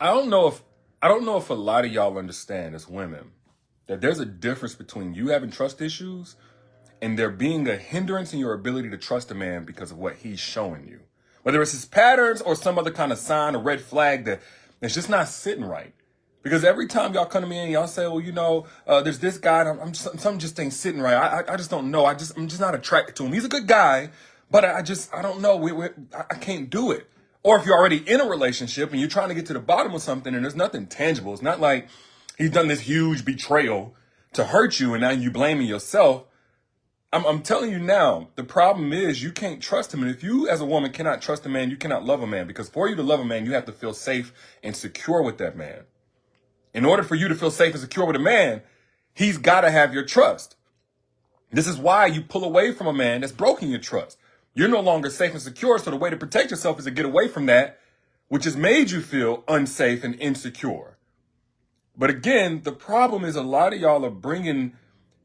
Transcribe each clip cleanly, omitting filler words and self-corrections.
I don't know if a lot of y'all understand as women that there's a difference between you having trust issues and there being a hindrance in your ability to trust a man because of what he's showing you. Whether it's his patterns or some other kind of sign or red flag that's just not sitting right. Because every time y'all come to me and y'all say, well, there's this guy, and something just ain't sitting right. I just don't know. I'm just not attracted to him. He's a good guy, but I don't know. I can't do it. Or if you're already in a relationship and you're trying to get to the bottom of something and there's nothing tangible. It's not like he's done this huge betrayal to hurt you and now you blaming yourself. I'm telling you now, the problem is you can't trust him. And if you as a woman cannot trust a man, you cannot love a man. Because for you to love a man, you have to feel safe and secure with that man. In order for you to feel safe and secure with a man, he's got to have your trust. This is why you pull away from a man that's broken your trust. You're no longer safe and secure, so the way to protect yourself is to get away from that, which has made you feel unsafe and insecure. But again, the problem is a lot of y'all are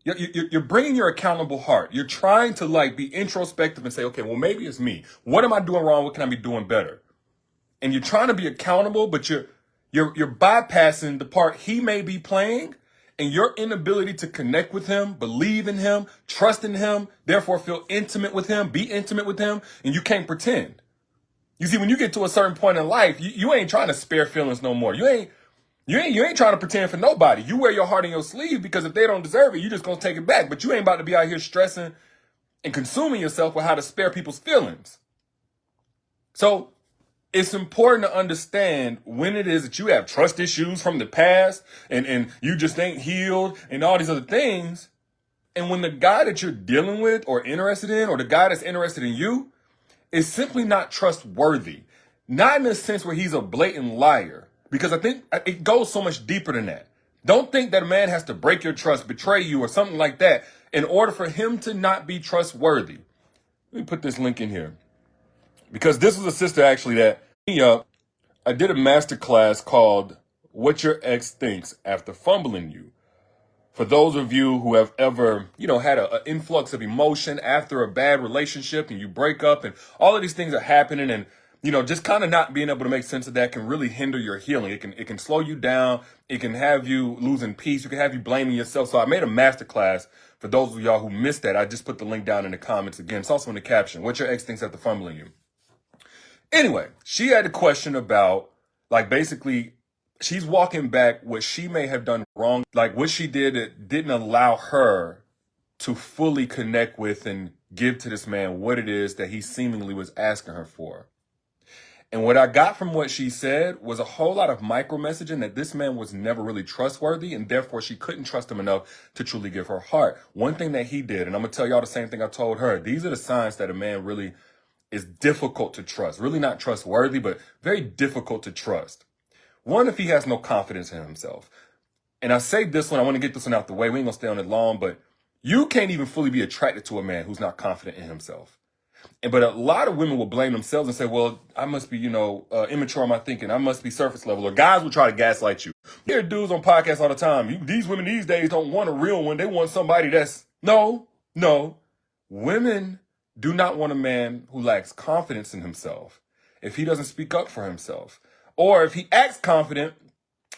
you're bringing your accountable heart. You're trying to be introspective and say, okay, well, maybe it's me. What am I doing wrong? What can I be doing better? And you're trying to be accountable, but you're bypassing the part he may be playing and your inability to connect with him, believe in him, trust in him, therefore feel intimate with him, be intimate with him, and you can't pretend. You see, when you get to a certain point in life, you ain't trying to spare feelings no more. You ain't trying to pretend for nobody. You wear your heart in your sleeve because if they don't deserve it, you're just going to take it back. But you ain't about to be out here stressing and consuming yourself with how to spare people's feelings. So it's important to understand when it is that you have trust issues from the past and you just ain't healed and all these other things. And when the guy that you're dealing with or interested in, or the guy that's interested in you, is simply not trustworthy. Not in the sense where he's a blatant liar, because I think it goes so much deeper than that. Don't think that a man has to break your trust, betray you, or something like that in order for him to not be trustworthy. Let me put this link in here. Because this was a sister actually that I did a master class called What Your Ex Thinks After Fumbling You. For those of you who have ever, had an influx of emotion after a bad relationship and you break up and all of these things are happening and, just kind of not being able to make sense of that can really hinder your healing. It can slow you down. It can have you losing peace. It can have you blaming yourself. So I made a master class for those of y'all who missed that. I just put the link down in the comments again. It's also in the caption. What your ex thinks after fumbling you. Anyway, she had a question about, basically, she's walking back what she may have done wrong, what she did that didn't allow her to fully connect with and give to this man what it is that he seemingly was asking her for. And what I got from what she said was a whole lot of micro messaging that this man was never really trustworthy, and therefore she couldn't trust him enough to truly give her heart. One thing that he did, and I'm going to tell y'all the same thing I told her, these are the signs that a man really is difficult to trust. Really not trustworthy, but very difficult to trust. One, if he has no confidence in himself. And I say this one, I want to get this one out the way. We ain't going to stay on it long, but you can't even fully be attracted to a man who's not confident in himself. But a lot of women will blame themselves and say, well, I must be, immature in my thinking. I must be surface level. Or guys will try to gaslight you. You hear dudes on podcasts all the time. These women these days don't want a real one. They want somebody that's... No. Women do not want a man who lacks confidence in himself. If he doesn't speak up for himself. Or if he acts confident,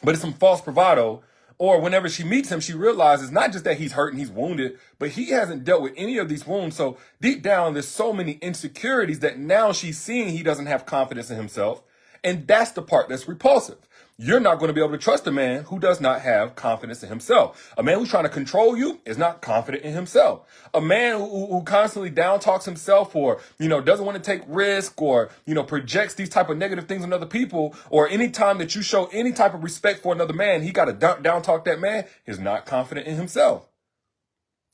but it's some false bravado. Or whenever she meets him, she realizes not just that he's hurt and he's wounded, but he hasn't dealt with any of these wounds. So deep down, there's so many insecurities that now she's seeing he doesn't have confidence in himself. And that's the part that's repulsive. You're not going to be able to trust a man who does not have confidence in himself. A man who's trying to control you is not confident in himself. A man who constantly down talks himself or, doesn't want to take risk or, projects these type of negative things on other people, or any time that you show any type of respect for another man, he got to down talk that man, is not confident in himself.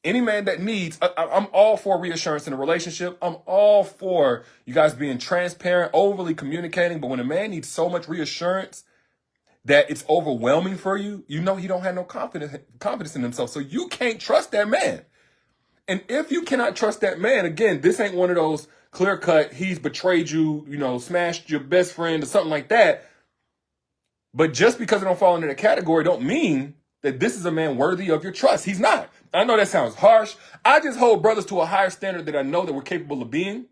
Any man that needs, I'm all for reassurance in a relationship. I'm all for you guys being transparent, overly communicating. But when a man needs so much reassurance that it's overwhelming for you, he don't have no confidence in himself. So you can't trust that man. And if you cannot trust that man, again, this ain't one of those clear cut, he's betrayed you, smashed your best friend or something like that. But just because it don't fall into the category don't mean that this is a man worthy of your trust. He's not. I know that sounds harsh. I just hold brothers to a higher standard that I know that we're capable of being.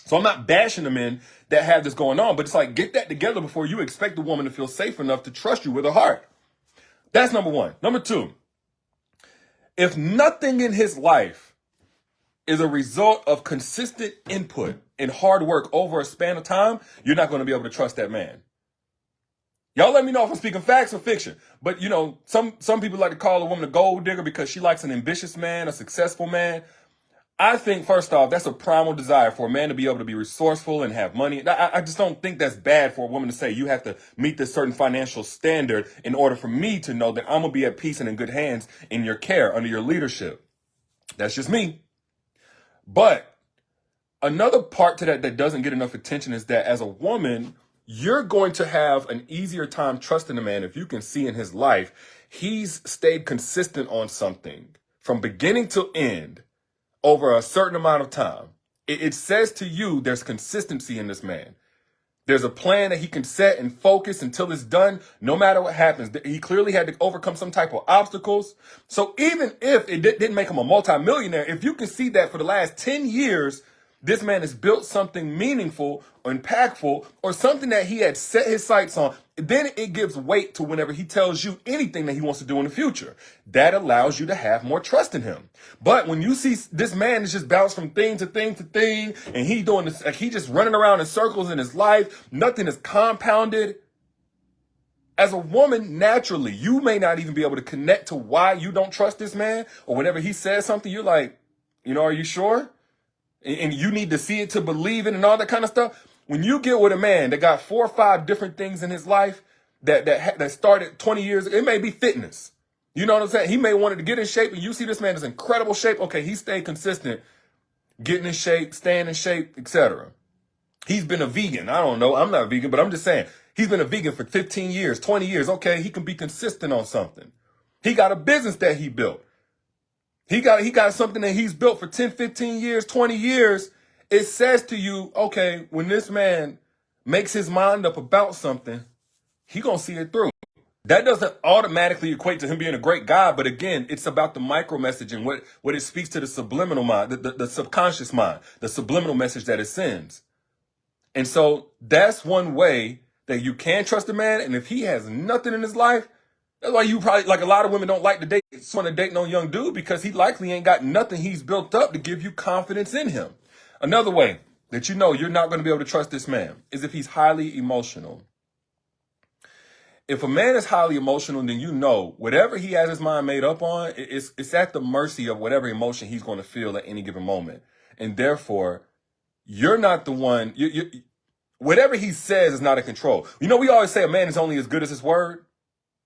So I'm not bashing the men that have this going on, but it's like, get that together before you expect the woman to feel safe enough to trust you with her heart. That's number one. Number two, if nothing in his life is a result of consistent input and hard work over a span of time, you're not going to be able to trust that man. Y'all let me know if I'm speaking facts or fiction. But, you know, some people like to call a woman a gold digger because she likes an ambitious man, a successful man. I think, first off, that's a primal desire for a man to be able to be resourceful and have money. I just don't think that's bad for a woman to say, you have to meet this certain financial standard in order for me to know that I'm going to be at peace and in good hands in your care, under your leadership. That's just me. But another part to that doesn't get enough attention is that as a woman, you're going to have an easier time trusting a man if you can see in his life he's stayed consistent on something from beginning to end over a certain amount of time. It says to you there's consistency in this man. There's a plan that he can set and focus until it's done, no matter what happens. He clearly had to overcome some type of obstacles. So even if it didn't make him a multimillionaire, if you can see that for the last 10 years, this man has built something meaningful or impactful or something that he had set his sights on, then it gives weight to whenever he tells you anything that he wants to do in the future. That allows you to have more trust in him. But when you see this man is just bounced from thing to thing to thing, and he doing this, like he just running around in circles in his life, nothing is compounded. As a woman, naturally, you may not even be able to connect to why you don't trust this man, or whenever he says something, you're like, you know, are you sure? And you need to see it to believe it and all that kind of stuff. When you get with a man that got 4 or 5 different things in his life that started 20 years ago, it may be fitness. You know what I'm saying? He may want to get in shape, and you see this man is in incredible shape. Okay, he stayed consistent, getting in shape, staying in shape, etc. He's been a vegan. I don't know. I'm not vegan, but I'm just saying he's been a vegan for 15 years, 20 years. Okay, he can be consistent on something. He got a business that he built. He got something that he's built for 10, 15 years, 20 years. It says to you, okay, when this man makes his mind up about something, he gonna see it through. That doesn't automatically equate to him being a great guy, but again, it's about the micro messaging, what it speaks to the subliminal mind, the subconscious mind, the subliminal message that it sends. And so that's one way that you can trust a man. And if he has nothing in his life, that's why you probably, like a lot of women don't like to date, want to date no young dude because he likely ain't got nothing he's built up to give you confidence in him. Another way that you know you're not going to be able to trust this man is if he's highly emotional. If a man is highly emotional, then you know whatever he has his mind made up on, it's at the mercy of whatever emotion he's going to feel at any given moment. And therefore, you're not the one, whatever he says is not in control. You know, we always say a man is only as good as his word.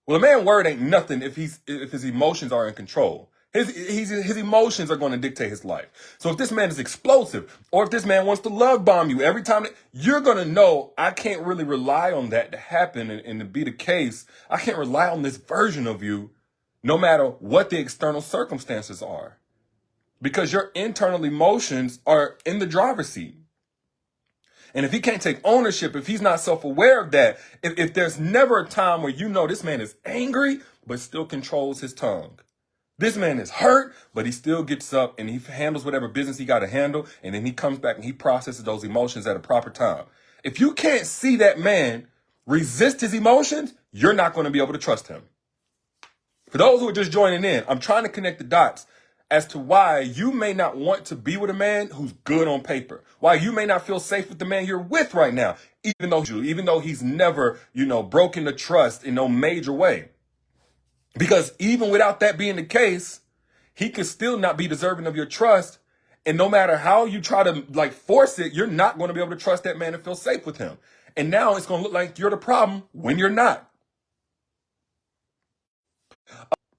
Well, a man's word ain't nothing if his emotions are in control. His emotions are going to dictate his life. So if this man is explosive, or if this man wants to love bomb you every time, you're going to know, I can't really rely on that to happen and to be the case. I can't rely on this version of you, no matter what the external circumstances are. Because your internal emotions are in the driver's seat. And if he can't take ownership, if he's not self-aware of that, if there's never a time where you know this man is angry, but still controls his tongue. This man is hurt, but he still gets up and he handles whatever business he got to handle. And then he comes back and he processes those emotions at a proper time. If you can't see that man resist his emotions, you're not going to be able to trust him. For those who are just joining in, I'm trying to connect the dots as to why you may not want to be with a man who's good on paper. Why you may not feel safe with the man you're with right now, even though he's never, broken the trust in no major way. Because even without that being the case, he could still not be deserving of your trust. And no matter how you try to force it, you're not going to be able to trust that man and feel safe with him. And now it's going to look like you're the problem when you're not.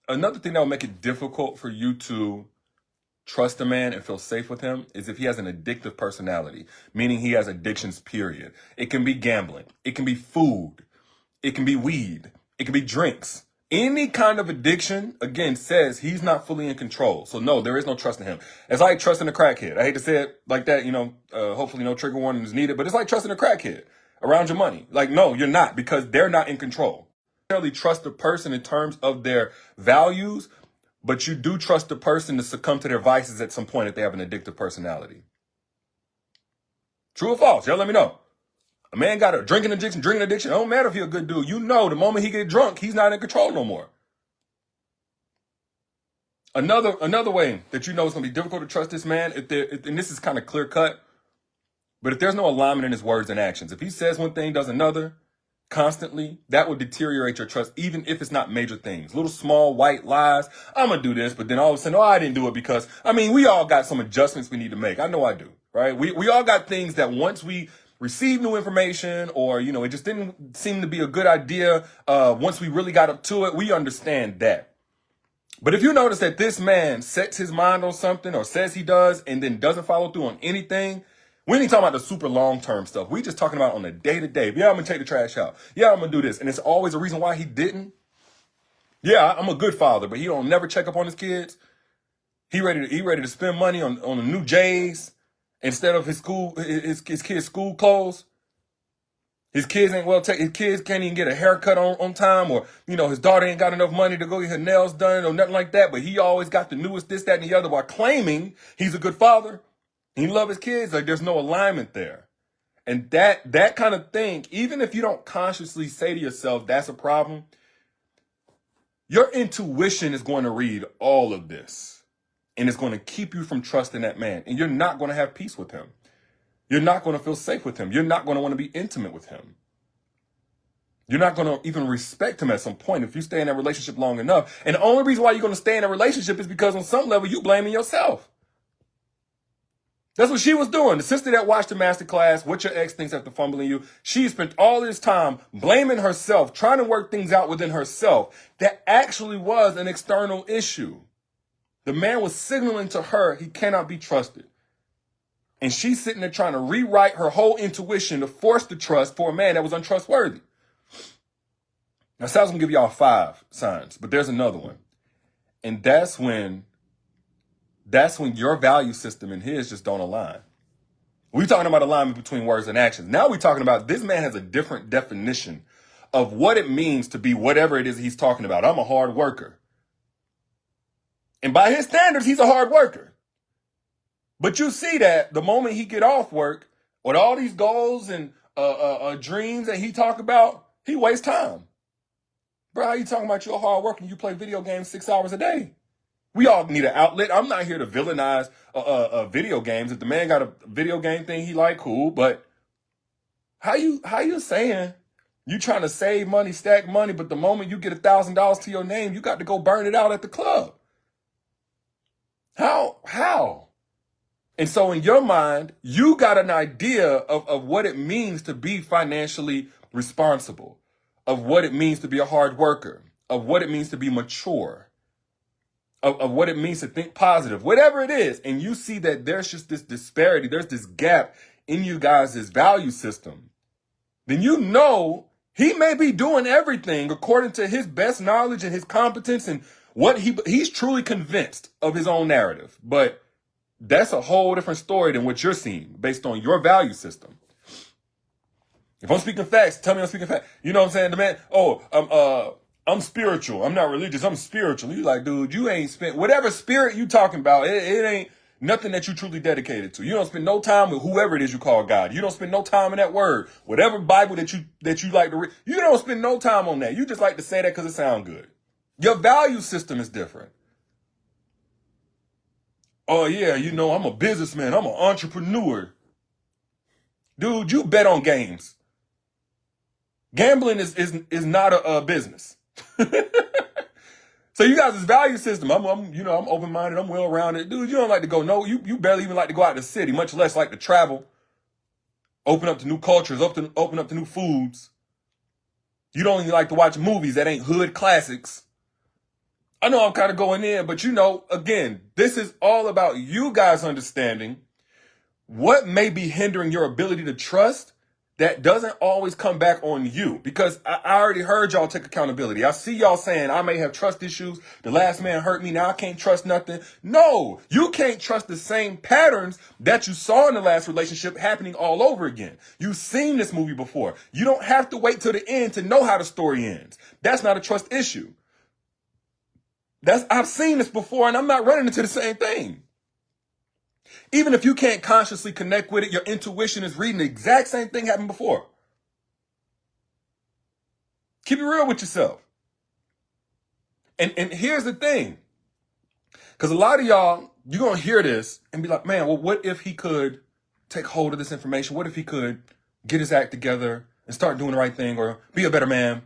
Another thing that will make it difficult for you to trust a man and feel safe with him is if he has an addictive personality, meaning he has addictions, period. It can be gambling. It can be food. It can be weed. It can be drinks. Any kind of addiction, again, says he's not fully in control. So no, there is no trust in him. It's like trusting a crackhead. I hate to say it like that, hopefully no trigger warning is needed, but it's like trusting a crackhead around your money. No, you're not, because they're not in control. You don't really trust a person in terms of their values, but you do trust the person to succumb to their vices at some point if they have an addictive personality. True or false? Y'all let me know. A man got a drinking addiction. It don't matter if he's a good dude. You know, the moment he get drunk, he's not in control no more. Another way that you know it's going to be difficult to trust this man, and this is kind of clear cut, but if there's no alignment in his words and actions, if he says one thing, does another constantly, that will deteriorate your trust, even if it's not major things. Little small white lies. I'm going to do this, but then all of a sudden, I didn't do it because, we all got some adjustments we need to make. I know I do, right? We all got things that once we receive new information or, it just didn't seem to be a good idea. Once we really got up to it, we understand that. But if you notice that this man sets his mind on something or says he does and then doesn't follow through on anything, we ain't talking about the super long-term stuff. We just talking about on the day-to-day. Yeah, I'm going to take the trash out. Yeah, I'm going to do this. And it's always a reason why he didn't. Yeah, I'm a good father, but he don't never check up on his kids. He ready to spend money on the new J's instead of his kids' school clothes. His kids ain't his kids can't even get a haircut on time, or, his daughter ain't got enough money to go get her nails done or nothing like that. But he always got the newest this, that, and the other while claiming he's a good father. He loves his kids. Like, there's no alignment there. And that kind of thing, even if you don't consciously say to yourself, that's a problem, your intuition is going to read all of this. And it's going to keep you from trusting that man. And you're not going to have peace with him. You're not going to feel safe with him. You're not going to want to be intimate with him. You're not going to even respect him at some point if you stay in that relationship long enough. And the only reason why you're going to stay in a relationship is because on some level you blaming yourself. That's what she was doing. The sister that watched the masterclass, What Your Ex Thinks After Fumbling You, she spent all this time blaming herself, trying to work things out within herself that actually was an external issue. The man was signaling to her he cannot be trusted. And she's sitting there trying to rewrite her whole intuition to force the trust for a man that was untrustworthy. Now, Sal's going to give y'all 5 signs, but there's another one. And that's when your value system and his just don't align. We're talking about alignment between words and actions. Now we're talking about this man has a different definition of what it means to be whatever it is he's talking about. I'm a hard worker. And by his standards, he's a hard worker. But you see that the moment he get off work, with all these goals and dreams that he talk about, he wastes time. Bro, how you talking about you're hard working? You play video games 6 hours a day. We all need an outlet. I'm not here to villainize video games. If the man got a video game thing he like, cool. But how you saying you trying to save money, stack money, but the moment you get $1,000 to your name, you got to go burn it out at the club? How? And so in your mind, you got an idea of what it means to be financially responsible, of what it means to be a hard worker, of what it means to be mature, of what it means to think positive, whatever it is. And you see that there's just this disparity, there's this gap in you guys' value system. Then you know he may be doing everything according to his best knowledge and his competence and what he's truly convinced of his own narrative. But that's a whole different story than what you're seeing based on your value system. If I'm speaking facts, tell me I'm speaking facts. You know what I'm saying? The man, I'm spiritual. I'm not religious. I'm spiritual. You like, dude, you ain't spent whatever spirit you talking about. It ain't nothing that you truly dedicated to. You don't spend no time with whoever it is you call God. You don't spend no time in that word. Whatever Bible that you like to read, you don't spend no time on that. You just like to say that because it sounds good. Your value system is different. Oh, yeah, I'm a businessman. I'm an entrepreneur. Dude, you bet on games. Gambling is not a business. So you guys' value system, I'm open-minded, I'm well-rounded. Dude, you don't like to go, you barely even like to go out to the city, much less like to travel, open up to new cultures, open up to new foods. You don't even like to watch movies that ain't hood classics. I know I'm kind of going in, but again, this is all about you guys understanding what may be hindering your ability to trust that doesn't always come back on you. Because I already heard y'all take accountability. I see y'all saying, I may have trust issues. The last man hurt me. Now I can't trust nothing. No, you can't trust the same patterns that you saw in the last relationship happening all over again. You've seen this movie before. You don't have to wait till the end to know how the story ends. That's not a trust issue. I've seen this before and I'm not running into the same thing. Even if you can't consciously connect with it, your intuition is reading the exact same thing happened before. Keep it real with yourself. And here's the thing. Because a lot of y'all, you're going to hear this and be like, man, well, what if he could take hold of this information? What if he could get his act together and start doing the right thing or be a better man?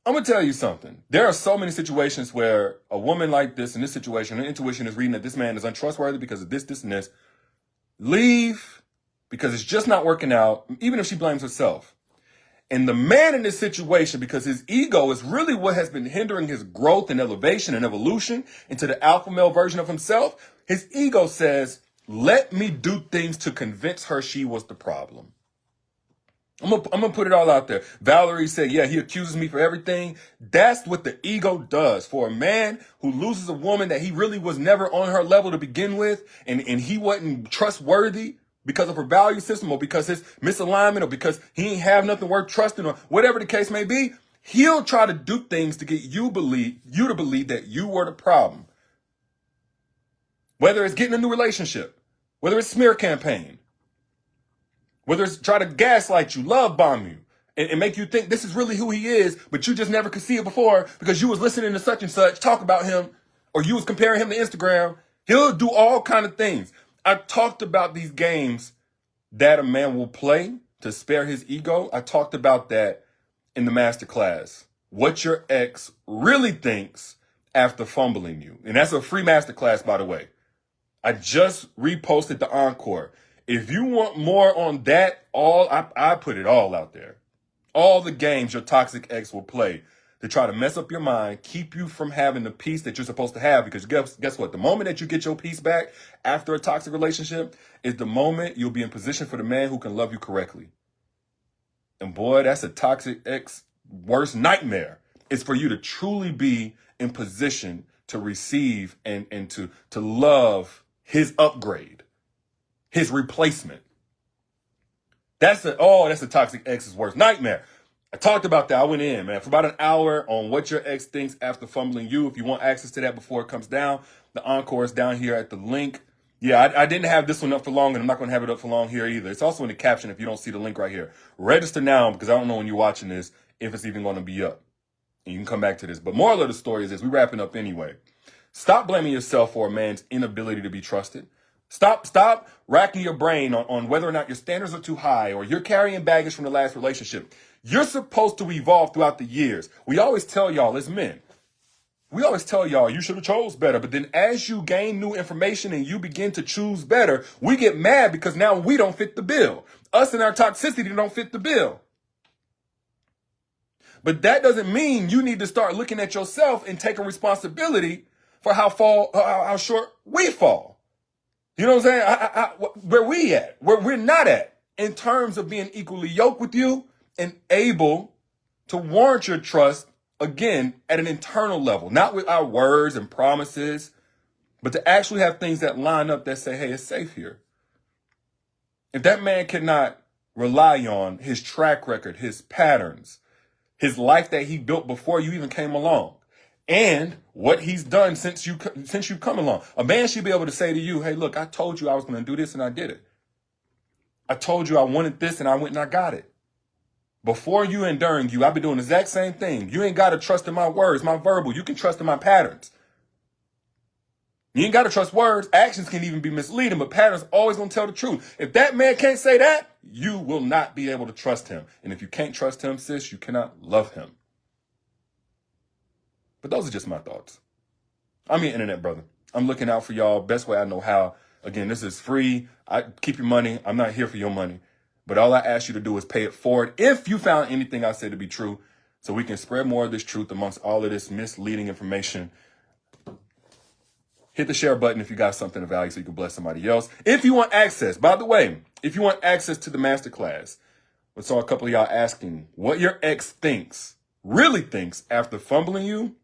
I'm going to tell you something. There are so many situations where a woman like this, in this situation, her intuition is reading that this man is untrustworthy because of this, and this. Leave because it's just not working out, even if she blames herself. And the man in this situation, because his ego is really what has been hindering his growth and elevation and evolution into the alpha male version of himself, his ego says, let me do things to convince her she was the problem. I'm gonna put it all out there. Valerie said, yeah, he accuses me for everything. That's what the ego does. For a man who loses a woman that he really was never on her level to begin with, and he wasn't trustworthy because of her value system or because his misalignment or because he ain't have nothing worth trusting or whatever the case may be, he'll try to do things to get you to believe that you were the problem. Whether it's getting a new relationship, whether it's smear campaign, whether it's try to gaslight you, love bomb you, and make you think this is really who he is, but you just never could see it before because you was listening to such and such talk about him, or you was comparing him to Instagram. He'll do all kind of things. I talked about these games that a man will play to spare his ego. I talked about that in the masterclass. What your ex really thinks after fumbling you. And that's a free masterclass, by the way. I just reposted the encore. If you want more on that, I put it all out there. All the games your toxic ex will play to try to mess up your mind, keep you from having the peace that you're supposed to have. Because guess what? The moment that you get your peace back after a toxic relationship is the moment you'll be in position for the man who can love you correctly. And boy, that's a toxic ex worst nightmare. It's for you to truly be in position to receive and to love his upgrade, his replacement. That's a toxic ex's worst nightmare. I talked about that. I went in, man, for about an hour on what your ex thinks after fumbling you. If you want access to that before it comes down, the encore is down here at the link. Yeah, I didn't have this one up for long, and I'm not going to have it up for long here either. It's also in the caption if you don't see the link right here. Register now, because I don't know when you're watching this if it's even going to be up. And you can come back to this. But moral of the story is this. We're wrapping up anyway. Stop blaming yourself for a man's inability to be trusted. Stop racking your brain on whether or not your standards are too high or you're carrying baggage from the last relationship. You're supposed to evolve throughout the years. We always tell y'all as men, you should have chose better. But then as you gain new information and you begin to choose better, we get mad because now we don't fit the bill. Us and our toxicity don't fit the bill. But that doesn't mean you need to start looking at yourself and taking responsibility for how short we fall. You know what I'm saying? Where we at, where we're not at in terms of being equally yoked with you and able to warrant your trust, again, at an internal level, not with our words and promises, but to actually have things that line up that say, hey, it's safe here. If that man cannot rely on his track record, his patterns, his life that he built before you even came along, and what he's done since you've come along. A man should be able to say to you, hey, look, I told you I was going to do this and I did it. I told you I wanted this and I went and I got it. Before you and during you, I've been doing the exact same thing. You ain't got to trust in my words, my verbal. You can trust in my patterns. You ain't got to trust words. Actions can even be misleading, but patterns always going to tell the truth. If that man can't say that, you will not be able to trust him. And if you can't trust him, sis, you cannot love him. But those are just my thoughts. I'm your internet brother. I'm looking out for y'all best way I know how. Again, this is free. I keep your money. I'm not here for your money. But all I ask you to do is pay it forward if you found anything I said to be true, so we can spread more of this truth amongst all of this misleading information. Hit the share button if you got something of value so you can bless somebody else. If you want access, by the way, if you want access to the masterclass, I saw a couple of y'all asking what your ex really thinks after fumbling you.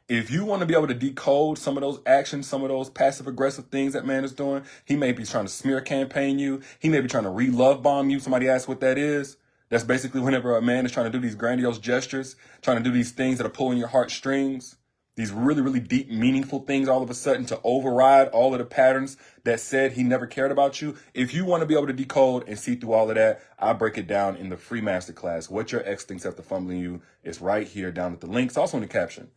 If you want to be able to decode some of those actions, some of those passive-aggressive things that man is doing, he may be trying to smear campaign you. He may be trying to re-love bomb you. Somebody asked what that is. That's basically whenever a man is trying to do these grandiose gestures, trying to do these things that are pulling your heartstrings, these really, really deep, meaningful things all of a sudden to override all of the patterns that said he never cared about you. If you want to be able to decode and see through all of that, I break it down in the free masterclass. What your ex thinks after fumbling you is right here down at the link. It's also in the caption.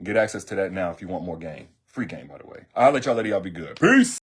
Get access to that now if you want more game. Free game, by the way. I'll let y'all be good. Peace.